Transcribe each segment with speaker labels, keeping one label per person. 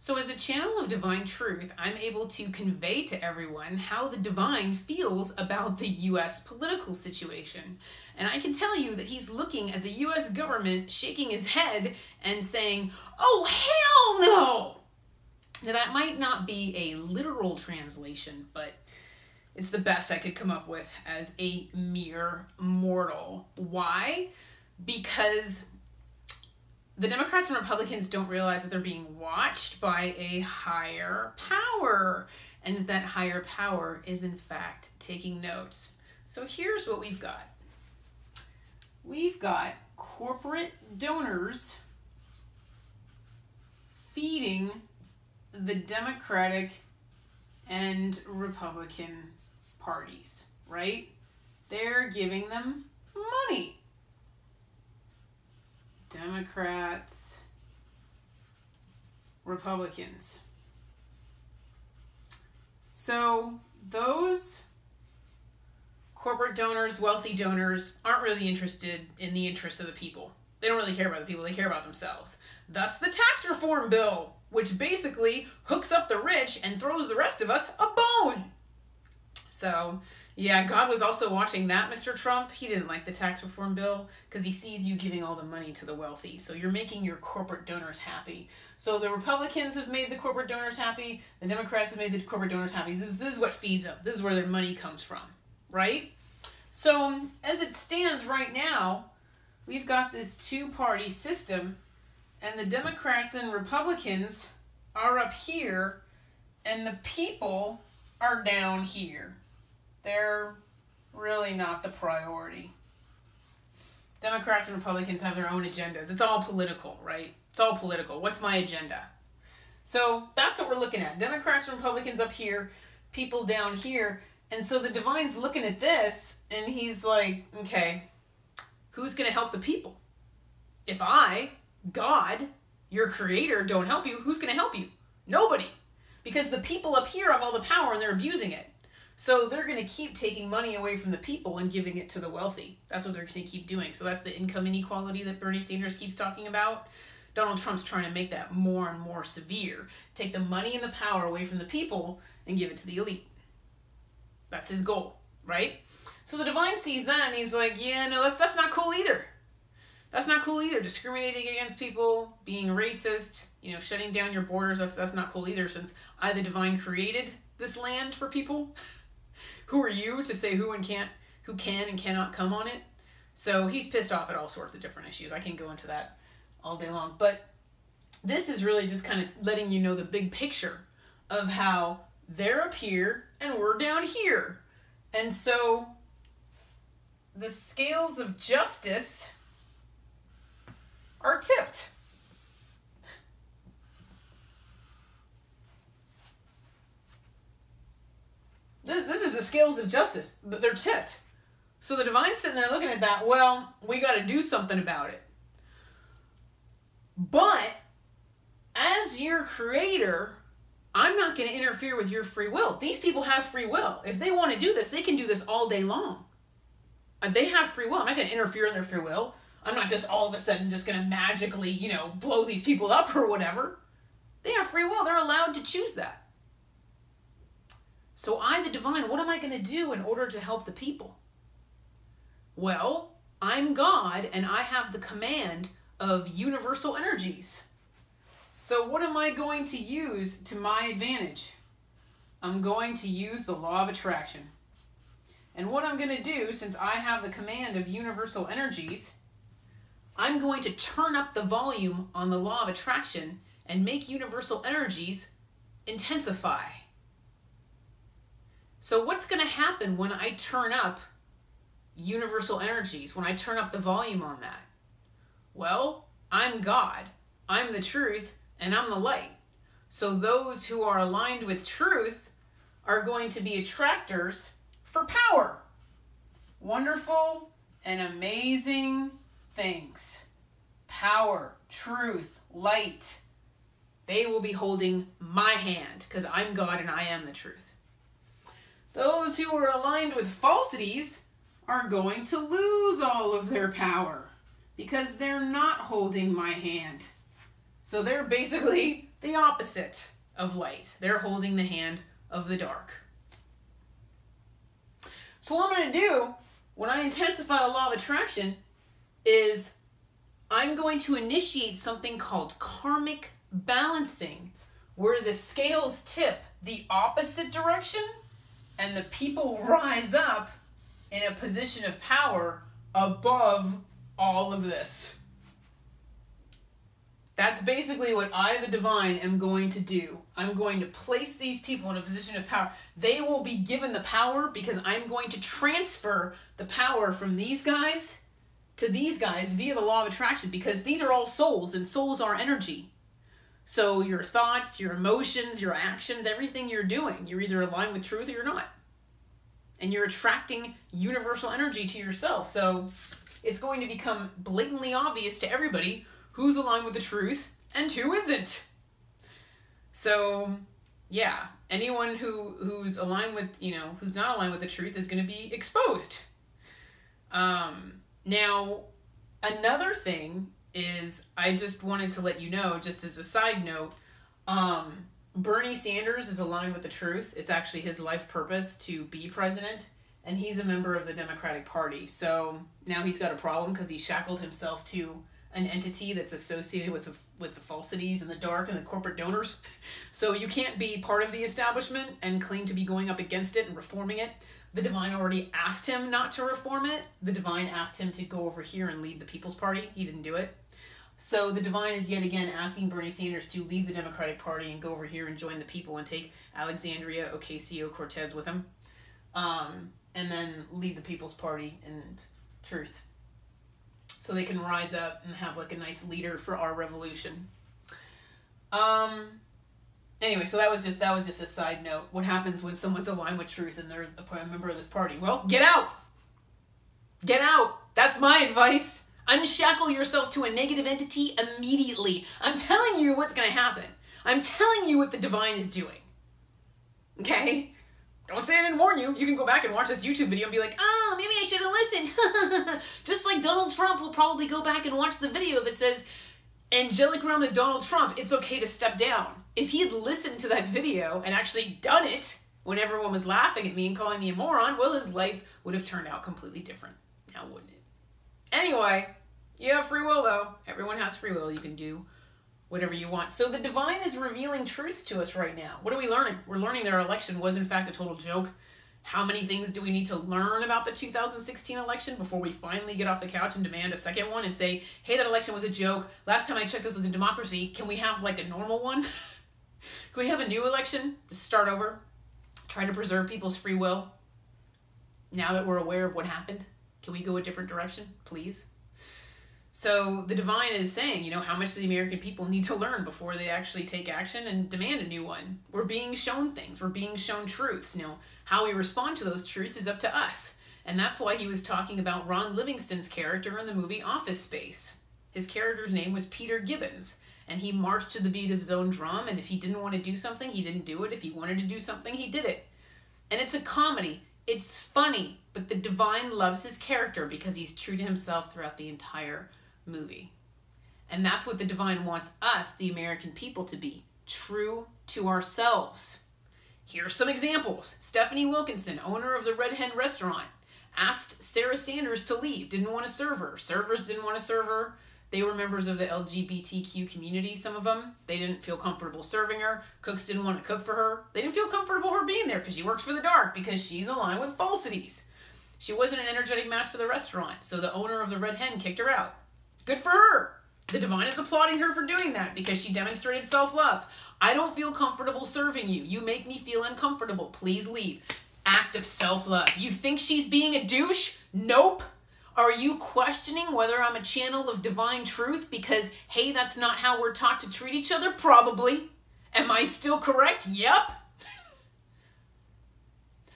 Speaker 1: So as a channel of divine truth, I'm able to convey to everyone how the divine feels about the U.S. political situation. And I can tell you that he's looking at the U.S. government, shaking his head and saying, "Oh, hell no!" Now that might not be a literal translation, but it's the best I could come up with as a mere mortal. Why? Because the Democrats and Republicans don't realize that they're being watched by a higher power, and that higher power is in fact taking notes. So here's what we've got. We've got corporate donors feeding the Democratic and Republican parties, right? They're giving them money. Democrats, Republicans. So those corporate donors, wealthy donors, aren't really interested in the interests of the people. They don't really care about the people, they care about themselves. Thus the tax reform bill, which basically hooks up the rich and throws the rest of us a bone. So, yeah, God was also watching that, Mr. Trump. He didn't like the tax reform bill because he sees you giving all the money to the wealthy. So you're making your corporate donors happy. So the Republicans have made the corporate donors happy. The Democrats have made the corporate donors happy. This is what feeds them. This is where their money comes from, right? So as it stands right now, we've got this two-party system, and the Democrats and Republicans are up here, and the people are down here. They're really not the priority. Democrats and Republicans have their own agendas. It's all political, right? It's all political. What's my agenda? So that's what we're looking at. Democrats and Republicans up here, people down here. And so the divine's looking at this, and he's like, okay, who's going to help the people? If I, God, your creator, don't help you, who's going to help you? Nobody. Because the people up here have all the power and they're abusing it. So they're going to keep taking money away from the people and giving it to the wealthy. That's what they're going to keep doing. So that's the income inequality that Bernie Sanders keeps talking about. Donald Trump's trying to make that more and more severe. Take the money and the power away from the people and give it to the elite. That's his goal, right? So the divine sees that and he's like, yeah, no, that's not cool either. That's not cool either. Discriminating against people, being racist, shutting down your borders, that's not cool either, since I, the divine, created this land for people. Who are you to say who can and cannot come on it? So he's pissed off at all sorts of different issues. I can go into that all day long. But this is really just kind of letting you know the big picture of how they're up here and we're down here. And so the scales of justice are tipped. This is the scales of justice. They're tipped. So the divine's sitting there looking at that. Well, we got to do something about it. But as your creator, I'm not going to interfere with your free will. These people have free will. If they want to do this, they can do this all day long. They have free will. I'm not going to interfere in their free will. I'm not just all of a sudden just going to magically, blow these people up or whatever. They have free will. They're allowed to choose that. So I, the divine, what am I going to do in order to help the people? Well, I'm God and I have the command of universal energies. So what am I going to use to my advantage? I'm going to use the law of attraction. And what I'm going to do, since I have the command of universal energies, I'm going to turn up the volume on the law of attraction and make universal energies intensify. So what's going to happen when I turn up universal energies, when I turn up the volume on that? Well, I'm God, I'm the truth, and I'm the light. So those who are aligned with truth are going to be attractors for power. Wonderful and amazing things. Power, truth, light. They will be holding my hand because I'm God and I am the truth. Those who are aligned with falsities are going to lose all of their power because they're not holding my hand. So they're basically the opposite of light. They're holding the hand of the dark. So what I'm going to do when I intensify the law of attraction is I'm going to initiate something called karmic balancing, where the scales tip the opposite direction and the people rise up in a position of power above all of this. That's basically what I, the divine, am going to do. I'm going to place these people in a position of power. They will be given the power because I'm going to transfer the power from these guys to these guys via the law of attraction, because these are all souls and souls are energy. So your thoughts, your emotions, your actions, everything you're doing, you're either aligned with truth or you're not. And you're attracting universal energy to yourself. So it's going to become blatantly obvious to everybody who's aligned with the truth and who isn't. So, yeah, anyone who's aligned with, who's not aligned with the truth is going to be exposed. Now, another thing is, I just wanted to let you know, just as a side note, Bernie Sanders is aligned with the truth. It's actually his life purpose to be president, and he's a member of the Democratic Party. So now he's got a problem because he shackled himself to an entity that's associated with the falsities and the dark and the corporate donors. So you can't be part of the establishment and claim to be going up against it and reforming it. The divine already asked him not to reform it. The divine asked him to go over here and lead the People's Party. He didn't do it. So the divine is yet again asking Bernie Sanders to leave the Democratic Party and go over here and join the people and take Alexandria Ocasio-Cortez with him. And then lead the People's Party in truth. So they can rise up and have like a nice leader for our revolution. Anyway, so that was just a side note. What happens when someone's aligned with truth and they're a member of this party? Well, get out! Get out! That's my advice. Unshackle yourself to a negative entity immediately. I'm telling you what's going to happen. I'm telling you what the divine is doing. Okay? Don't say I didn't warn you. You can go back and watch this YouTube video and be like, oh, maybe I should have listened. Just like Donald Trump will probably go back and watch the video that says, angelic realm to Donald Trump, it's okay to step down. If he had listened to that video and actually done it when everyone was laughing at me and calling me a moron, well, his life would have turned out completely different. Now, wouldn't it? Anyway, you have free will, though. Everyone has free will. You can do whatever you want. So the divine is revealing truths to us right now. What are we learning? We're learning their election was, in fact, a total joke. How many things do we need to learn about the 2016 election before we finally get off the couch and demand a second one and say, hey, that election was a joke. Last time I checked, this was a democracy. Can we have, like, a normal one? Can we have a new election to start over? Try to preserve people's free will? Now that we're aware of what happened, can we go a different direction, please? So the divine is saying, how much do the American people need to learn before they actually take action and demand a new one? We're being shown things. We're being shown truths. How we respond to those truths is up to us. And that's why he was talking about Ron Livingston's character in the movie Office Space. His character's name was Peter Gibbons. And he marched to the beat of his own drum. And if he didn't want to do something, he didn't do it. If he wanted to do something, he did it. And it's a comedy. It's funny. But the divine loves his character because he's true to himself throughout the entire movie. And that's what the divine wants us, the American people, to be. True to ourselves. Here's some examples. Stephanie Wilkinson, owner of the Red Hen restaurant, asked Sarah Sanders to leave, didn't want to serve her. Servers didn't want to serve her. They were members of the LGBTQ community, some of them. They didn't feel comfortable serving her. Cooks didn't want to cook for her. They didn't feel comfortable her being there because she works for the dark, because she's aligned with falsities. She wasn't an energetic match for the restaurant, so the owner of the Red Hen kicked her out. Good for her. The divine is applauding her for doing that because she demonstrated self-love. I don't feel comfortable serving you. You make me feel uncomfortable. Please leave. Act of self-love. You think she's being a douche? Nope. Are you questioning whether I'm a channel of divine truth because, hey, that's not how we're taught to treat each other? Probably. Am I still correct? Yep.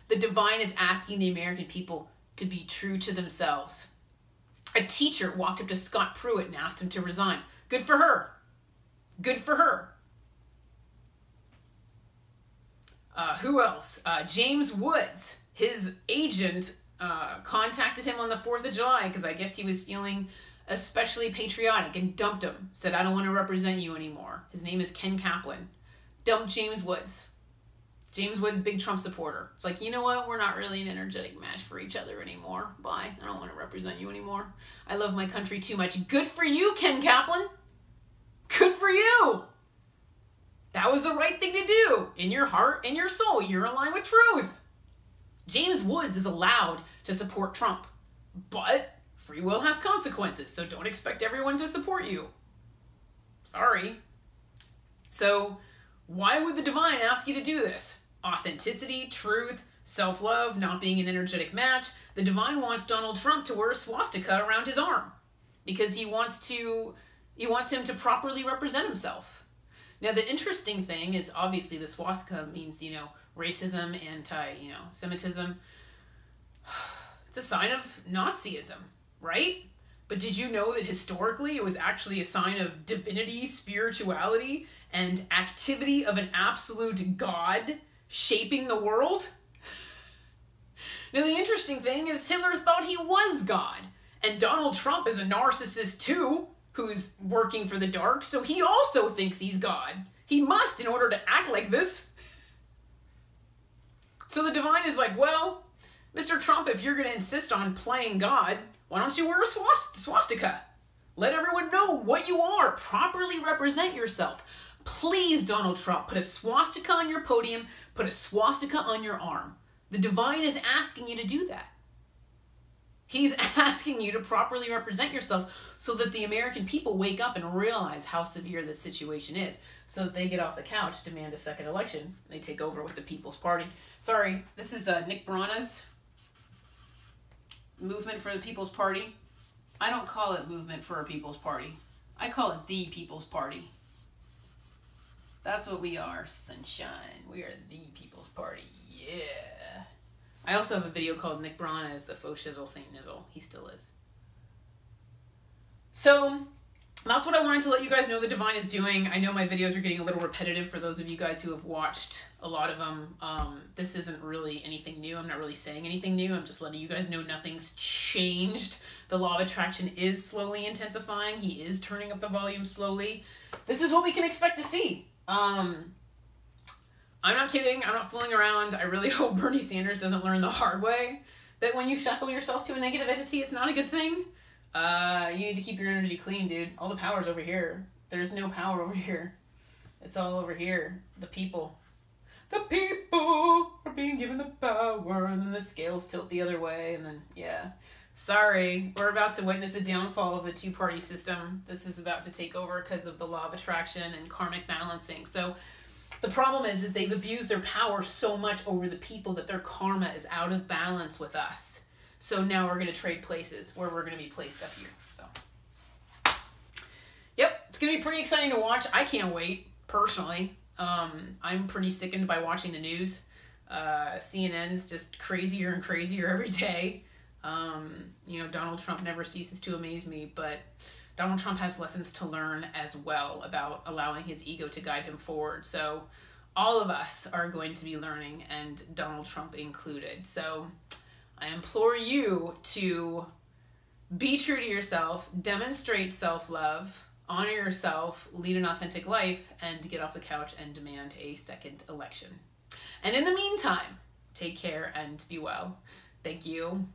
Speaker 1: The divine is asking the American people to be true to themselves. A teacher walked up to Scott Pruitt and asked him to resign. Good for her. Good for her. Who else? James Woods. His agent contacted him on the 4th of July because I guess he was feeling especially patriotic, and dumped him. Said, I don't want to represent you anymore. His name is Ken Kaplan. Dumped James Woods. James Woods, big Trump supporter. It's like, you know what? We're not really an energetic match for each other anymore. Bye. I don't want to represent you anymore. I love my country too much. Good for you, Ken Kaplan. Good for you. That was the right thing to do. In your heart and your soul, you're aligned with truth. James Woods is allowed to support Trump, but free will has consequences, so don't expect everyone to support you. Sorry. So why would the divine ask you to do this? Authenticity, truth, self-love, not being an energetic match. The divine wants Donald Trump to wear a swastika around his arm because he wants him to properly represent himself. Now, the interesting thing is, obviously, the swastika means, racism, anti-Semitism. It's a sign of Nazism, right? But did you know that historically it was actually a sign of divinity, spirituality, and activity of an absolute God shaping the world? Now, the interesting thing is Hitler thought he was God, and Donald Trump is a narcissist too, who's working for the dark, so he also thinks he's God. He must in order to act like this. So the divine is like, well, Mr. Trump, if you're going to insist on playing God, why don't you wear a swastika? Let everyone know what you are. Properly represent yourself. Please, Donald Trump, put a swastika on your podium, put a swastika on your arm. The divine is asking you to do that. He's asking you to properly represent yourself so that the American people wake up and realize how severe this situation is. So that they get off the couch, demand a second election, and they take over with the People's Party. Sorry, this is Nick Brana's Movement for the People's Party. I don't call it Movement for a People's Party. I call it the People's Party. That's what we are, sunshine. We are the People's Party. Yeah. I also have a video called Nick Brana is the faux shizzle Saint Nizzle. He still is. So that's what I wanted to let you guys know the divine is doing. I know my videos are getting a little repetitive for those of you guys who have watched a lot of them. This isn't really anything new. I'm not really saying anything new. I'm just letting you guys know nothing's changed. The law of attraction is slowly intensifying. He is turning up the volume slowly. This is what we can expect to see. I'm not kidding. I'm not fooling around. I really hope Bernie Sanders doesn't learn the hard way that when you shackle yourself to a negative entity, it's not a good thing. You need to keep your energy clean, dude. All the power's over here. There's no power over here. It's all over here. The people. The people are being given the power, and then the scales tilt the other way, and then, yeah. Sorry, we're about to witness a downfall of the two-party system. This is about to take over because of the law of attraction and karmic balancing. So the problem is they've abused their power so much over the people that their karma is out of balance with us. So now we're going to trade places where we're going to be placed up here. So, yep, it's going to be pretty exciting to watch. I can't wait, personally. I'm pretty sickened by watching the news. CNN's just crazier and crazier every day. Donald Trump never ceases to amaze me, but Donald Trump has lessons to learn as well about allowing his ego to guide him forward. So all of us are going to be learning, and Donald Trump included. So I implore you to be true to yourself, demonstrate self-love, honor yourself, lead an authentic life, and get off the couch and demand a second election. And in the meantime, take care and be well. Thank you.